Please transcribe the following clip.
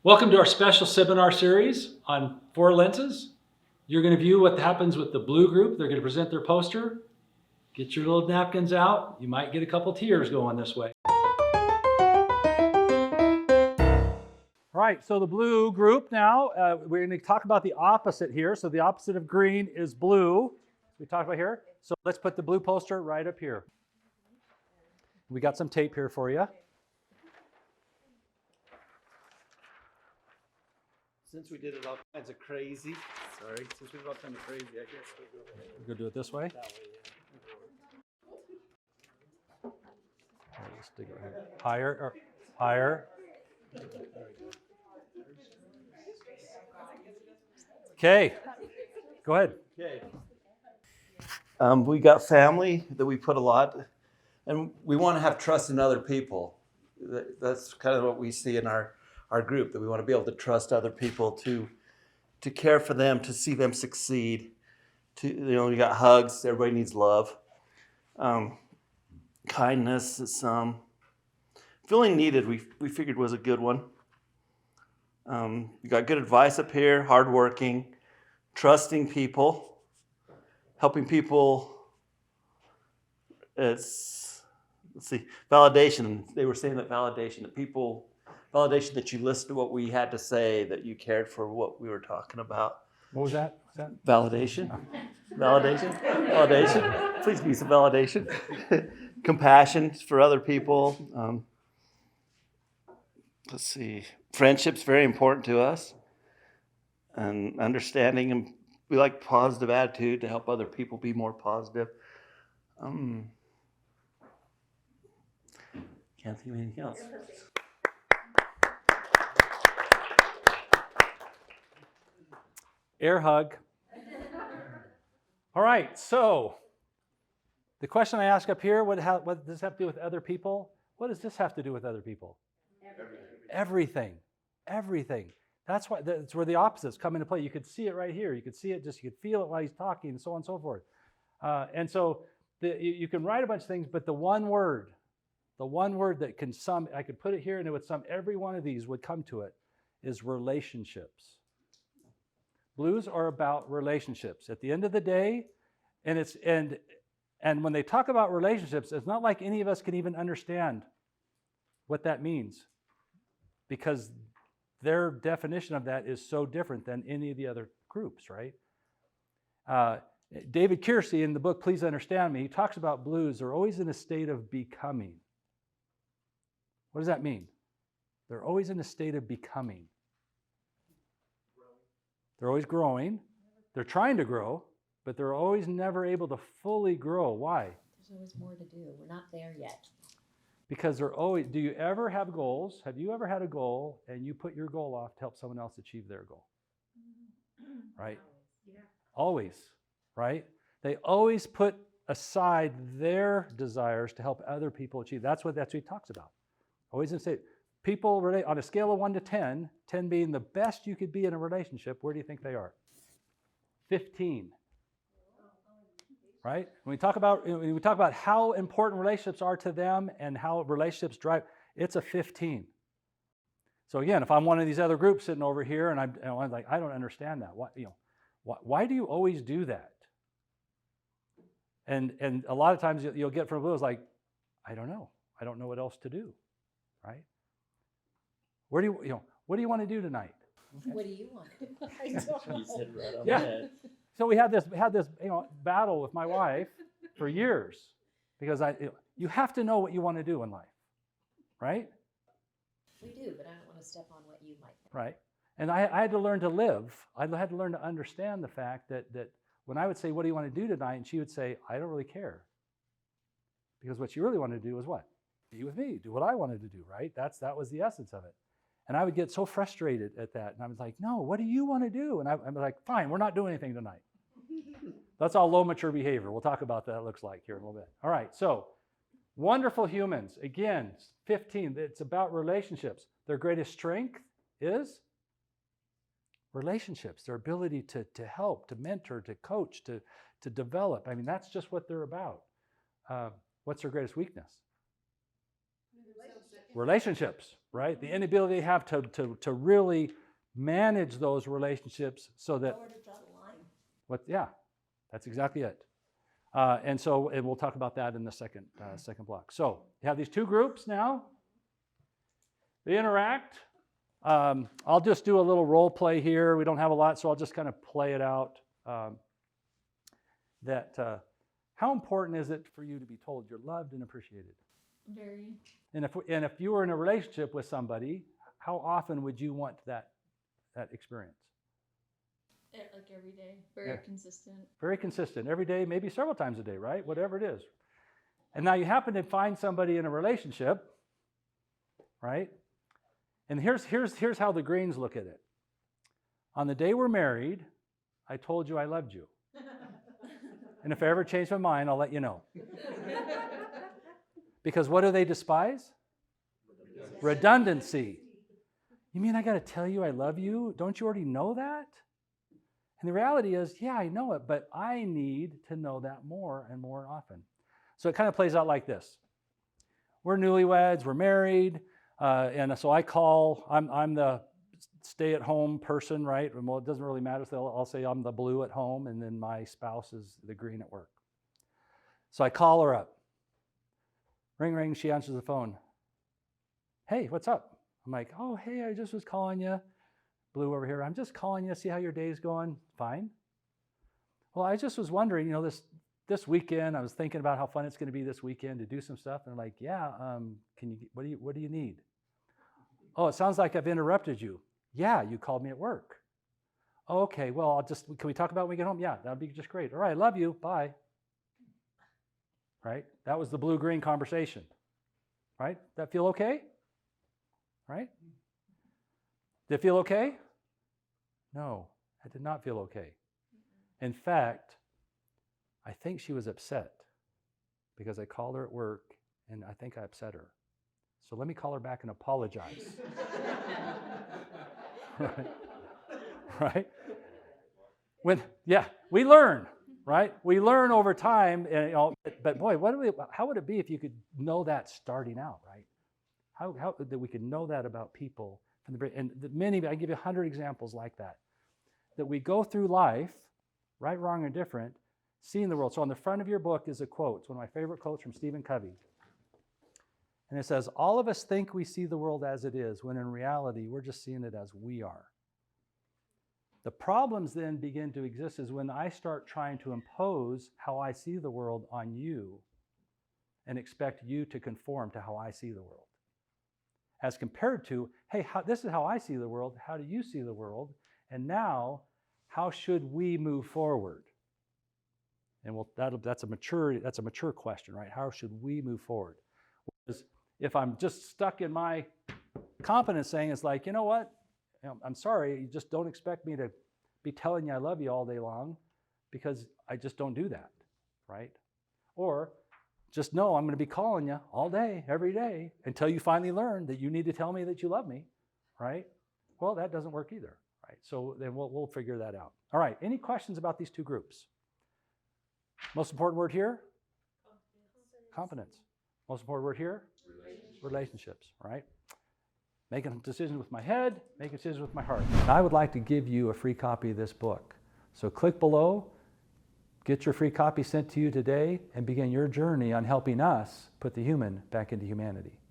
Welcome to our special seminar series on 4 lenses. You're going to view what happens with the blue group. They're going to present their poster. Get your little napkins out. You might get a couple tears going this way. All right, so the blue group now, we're going to talk about the opposite here. So the opposite of green is blue. We talked about here. So let's put the blue poster right up here. We got some tape here for you. Since we did it all kinds of crazy, since we did all kinds of crazy, I guess We're going to do it this way. that way, yeah. Let's dig it here. Higher, or higher. Okay, go ahead. Okay. We got family that we put a lot, and we want to have trust in other people. That's kind of what we see in our group, that we want to be able to trust other people to care for them, to see them succeed. We got hugs. Everybody needs love. Kindness is feeling needed. We figured was a good one. You got good advice up here. Hardworking, trusting people, helping people. Let's see, validation. They were saying that validation that you listened to what we had to say, that you cared for what we were talking about. What was that? Validation. Please give me some validation. Compassion for other people. Let's see. Friendship's very important to us. And understanding, and we like positive attitude to help other people be more positive. Can't think of anything else. Air hug. All right, so the question I ask up here, what does this have to do with other people? What does this have to do with other people? Everything. That's where the opposites come into play. You could see it right here. You could feel it while he's talking, and so on and so forth. And so you can write a bunch of things, but the one word that can sum, I could put it here and it would sum every one of these would come to it, is relationships. Blues are about relationships. At the end of the day, and when they talk about relationships, it's not like any of us can even understand what that means, because their definition of that is so different than any of the other groups, right? David Kiersey, in the book Please Understand Me, he talks about blues. They're always in a state of becoming. What does that mean? They're always in a state of becoming. They're always growing. They're trying to grow, but they're always never able to fully grow. Why? There's always more to do. We're not there yet. Because they're always, do you ever have goals? Have you ever had a goal and you put your goal off to help someone else achieve their goal? Right? Yeah. Always, right? They always put aside their desires to help other people achieve. That's what he talks about. Always in state. People relate on a scale of 1 to 10, 10 being the best you could be in a relationship, where do you think they are? 15. Right? When we talk about how important relationships are to them and how relationships drive, it's a 15. So again, if I'm one of these other groups sitting over here and I'm like, I don't understand that. Why do you always do that? And a lot of times you'll get from blues like, I don't know what else to do, right? What do you want to do tonight? Okay. What do you want to do? I don't know. You said right on Yeah. the head. So we had this battle with my wife for years, because you have to know what you want to do in life, right? We do, but I don't want to step on what you might think. Right. And I had to learn to live. I had to learn to understand the fact that when I would say, what do you want to do tonight? And she would say, I don't really care. Because what she really wanted to do was what? Be with me, do what I wanted to do, right? That was the essence of it. And I would get so frustrated at that. And I was like, no, what do you want to do? And I'm like, fine, we're not doing anything tonight. That's all low mature behavior. We'll talk about that looks like here in a little bit. All right, so wonderful humans. Again, 15, it's about relationships. Their greatest strength is relationships, their ability to help, to mentor, to coach, to develop. I mean, that's just what they're about. What's their greatest weakness? Relationships. right? The inability they have to really manage those relationships so that, Nowhere to draw the line. yeah, that's exactly it. And we'll talk about that in the second block. So you have these two groups now. They interact. I'll just do a little role play here. We don't have a lot, so I'll just kind of play it out. How important is it for you to be told you're loved and appreciated? Very. And if you were in a relationship with somebody, how often would you want that experience? Like every day. Very consistent. Very consistent. Every day, maybe several times a day, right? Whatever it is. And now you happen to find somebody in a relationship, right? And here's how the Greens look at it. On the day we're married, I told you I loved you. And if I ever change my mind, I'll let you know. Because what do they despise? Redundancy. You mean I got to tell you I love you? Don't you already know that? And the reality is, yeah, I know it, but I need to know that more and more often. So it kind of plays out like this. We're newlyweds, we're married, and so I call, I'm the stay-at-home person, right? Well, it doesn't really matter, so I'll say I'm the blue at home, and then my spouse is the green at work. So I call her up. Ring, ring, she answers the phone. Hey, what's up? I'm like, oh, hey, I just was calling you. Blue over here, I'm just calling you to see how your day's going. Fine. Well, I just was wondering, this weekend, I was thinking about how fun it's going to be this weekend to do some stuff. And I'm like, yeah, what do you need? Oh, it sounds like I've interrupted you. Yeah, you called me at work. Oh, okay, well, can we talk about when we get home? Yeah, that'd be just great. All right, love you, bye. Right? That was the blue-green conversation. Right? That feel okay? Right? Did it feel okay? No, it did not feel okay. In fact, I think she was upset because I called her at work and I think I upset her. So let me call her back and apologize. Right? We learn, right? We learn over time, but boy, how would it be if you could know that starting out, right? How that we could know that about people from the and I can give you 100 examples like that. That we go through life, right, wrong, or different, seeing the world. So on the front of your book is a quote. It's one of my favorite quotes from Stephen Covey. And it says, all of us think we see the world as it is, when in reality, we're just seeing it as we are. The problems then begin to exist is when I start trying to impose how I see the world on you and expect you to conform to how I see the world. As compared to, hey, this is how I see the world. How do you see the world? And now, how should we move forward? And that's a mature question, right? How should we move forward? Whereas if I'm just stuck in my competence saying, it's like, you know what? I'm sorry, you just don't expect me to be telling you I love you all day long because I just don't do that, right? Or just know I'm going to be calling you all day, every day, until you finally learn that you need to tell me that you love me, right? Well, that doesn't work either, right? So then we'll figure that out. All right, any questions about these two groups? Most important word here? Competence. Most important word here? Relationships, right? Making decisions with my head, making decisions with my heart. I would like to give you a free copy of this book. So click below, get your free copy sent to you today, and begin your journey on helping us put the human back into humanity.